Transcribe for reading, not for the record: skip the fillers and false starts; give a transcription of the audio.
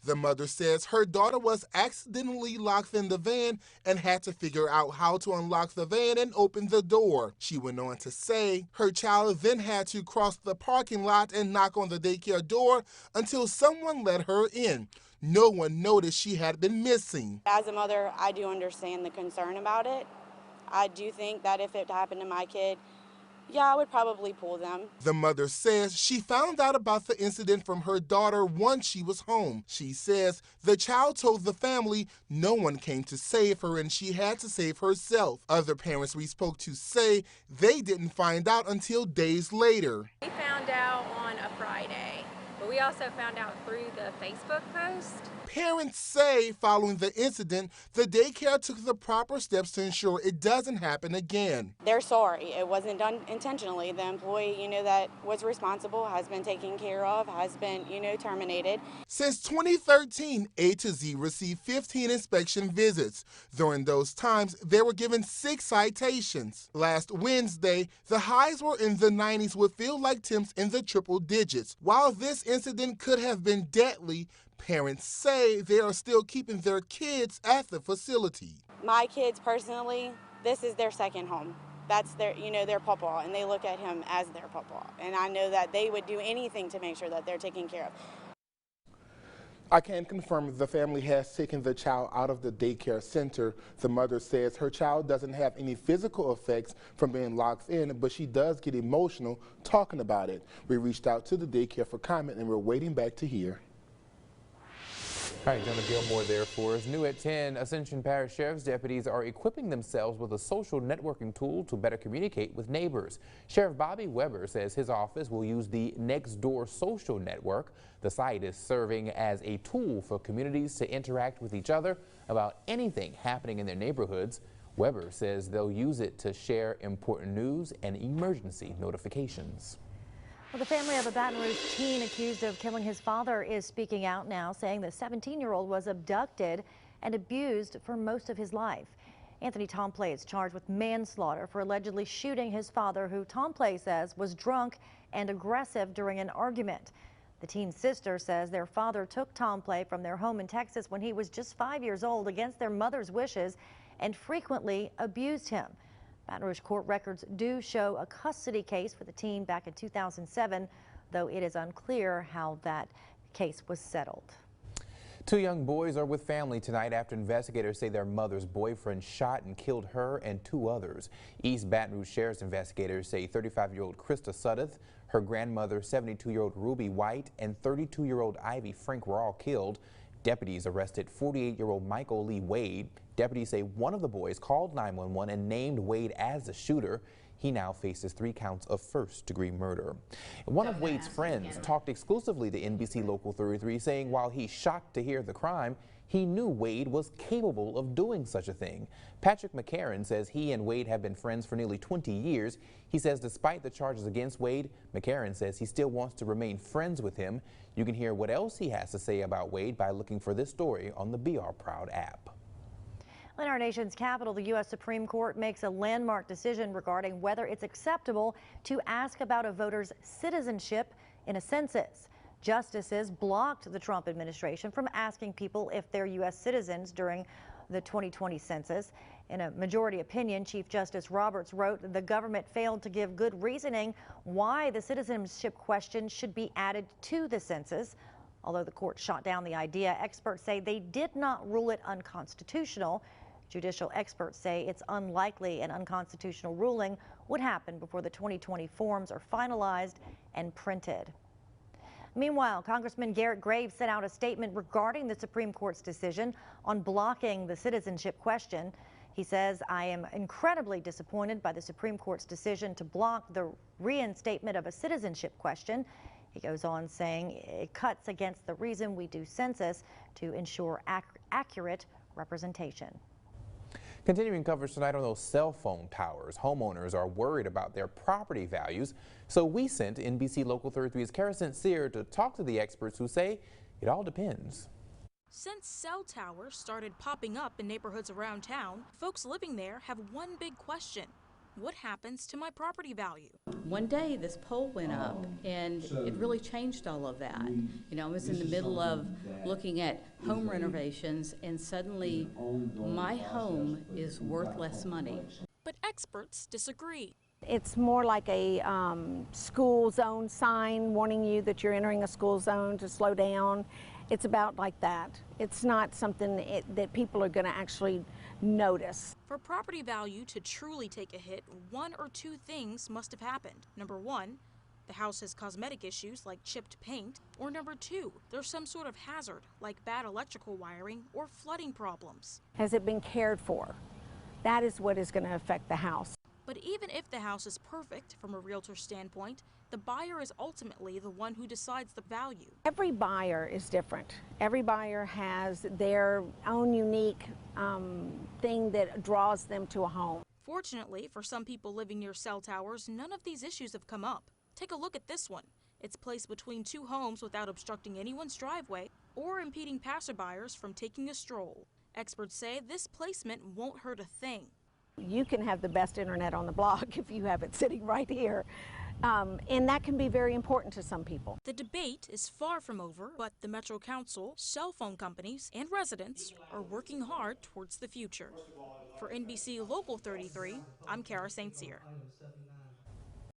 The mother says her daughter was accidentally locked in the van and had to figure out how to unlock the van and open the door. She went on to say her child then had to cross the parking lot and knock on the daycare door until someone let her in. No one noticed she had been missing. As a mother, I do understand the concern about it. I do think that if it happened to my kid, yeah, I would probably pull them. The mother says she found out about the incident from her daughter once she was home. She says the child told the family no one came to save her and she had to save herself. Other parents we spoke to say they didn't find out until days later. We found out on a Friday, but we also found out through the Facebook post. Parents say following the incident, the daycare took the proper steps to ensure it doesn't happen again. They're sorry. It wasn't done intentionally. The employee, that was responsible has been taken care of, has been, terminated. Since 2013, A-to-Z received 15 inspection visits. During those times, they were given 6 citations. Last Wednesday, the highs were in the 90s with feel-like temps in the triple digits. While this incident could have been deadly, parents say they are still keeping their kids at the facility. My kids personally, this is their second home. That's their, their papa, and they look at him as their papa. And I know that they would do anything to make sure that they're taken care of. I can confirm the family has taken the child out of the daycare center. The mother says her child doesn't have any physical effects from being locked in, but she does get emotional talking about it. We reached out to the daycare for comment, and we're waiting back to hear. All right, Jonah Gilmore there for us. New at 10, Ascension Parish Sheriff's deputies are equipping themselves with a social networking tool to better communicate with neighbors. Sheriff Bobby Weber says his office will use the Nextdoor social network. The site is serving as a tool for communities to interact with each other about anything happening in their neighborhoods. Weber says they'll use it to share important news and emergency notifications. Well, the family of a Baton Rouge teen accused of killing his father is speaking out now, saying the 17-year-old was abducted and abused for most of his life. Anthony Tomplay is charged with manslaughter for allegedly shooting his father, who Tomplay says was drunk and aggressive during an argument. The teen's sister says their father took Tomplay from their home in Texas when he was just 5 years old against their mother's wishes and frequently abused him. Baton Rouge court records do show a custody case for the teen back in 2007, though it is unclear how that case was settled. 2 young boys are with family tonight after investigators say their mother's boyfriend shot and killed her and 2 others. East Baton Rouge Sheriff's investigators say 35-year-old Krista Suddeth, her grandmother 72-year-old Ruby White, and 32-year-old Ivy Frank were all killed. Deputies arrested 48-year-old Michael Lee Wade. Deputies say one of the boys called 911 and named Wade as the shooter. He now faces 3 counts of first-degree murder. One of Wade's friends talked exclusively to NBC Local 33, saying while he's shocked to hear the crime, he knew Wade was capable of doing such a thing. Patrick McCarron says he and Wade have been friends for nearly 20 years. He says despite the charges against Wade, McCarron says he still wants to remain friends with him. You can hear what else he has to say about Wade by looking for this story on the Be Our Proud app. In our nation's capital, the U.S. Supreme Court makes a landmark decision regarding whether it's acceptable to ask about a voter's citizenship in a census. Justices blocked the Trump administration from asking people if they're U.S. citizens during the 2020 census. In a majority opinion, Chief Justice Roberts wrote the government failed to give good reasoning why the citizenship question should be added to the census. Although the court shot down the idea, experts say they did not rule it unconstitutional. Judicial experts say it's unlikely an unconstitutional ruling would happen before the 2020 forms are finalized and printed. Meanwhile, Congressman Garrett Graves sent out a statement regarding the Supreme Court's decision on blocking the citizenship question. He says, "I am incredibly disappointed by the Supreme Court's decision to block the reinstatement of a citizenship question." He goes on saying it cuts against the reason we do census to ensure accurate representation. Continuing coverage tonight on those cell phone towers. Homeowners are worried about their property values, so we sent NBC Local 33's Kara Sincere to talk to the experts who say it all depends. Since cell towers started popping up in neighborhoods around town, folks living there have one big question. what happens to my property value? One day this pole went up and it really changed all of that. You know, I was in the middle of looking at home renovations and suddenly my home is worth less money. But experts disagree. It's more like a school zone sign warning you that you're entering a school zone to slow down. It's about like that. It's not something that people are going to actually notice. For property value to truly take a hit, one or two things must have happened. Number one, the house has cosmetic issues like chipped paint, or number two, there's some sort of hazard like bad electrical wiring or flooding problems. Has it been cared for? That is what is going to affect the house. But even if the house is perfect from a realtor's standpoint, the buyer is ultimately the one who decides the value. Every buyer is different. Every buyer has their own unique thing that draws them to a home. Fortunately, for some people living near cell towers, none of these issues have come up. Take a look at this one. It's placed between two homes without obstructing anyone's driveway or impeding passerbyers from taking a stroll. Experts say this placement won't hurt a thing. You can have the best internet on the block if you have it sitting right here. And that can be very important to some people. The debate is far from over, but the Metro Council, cell phone companies, and residents are working hard towards the future. For NBC Local 33, I'm Kara St. Cyr.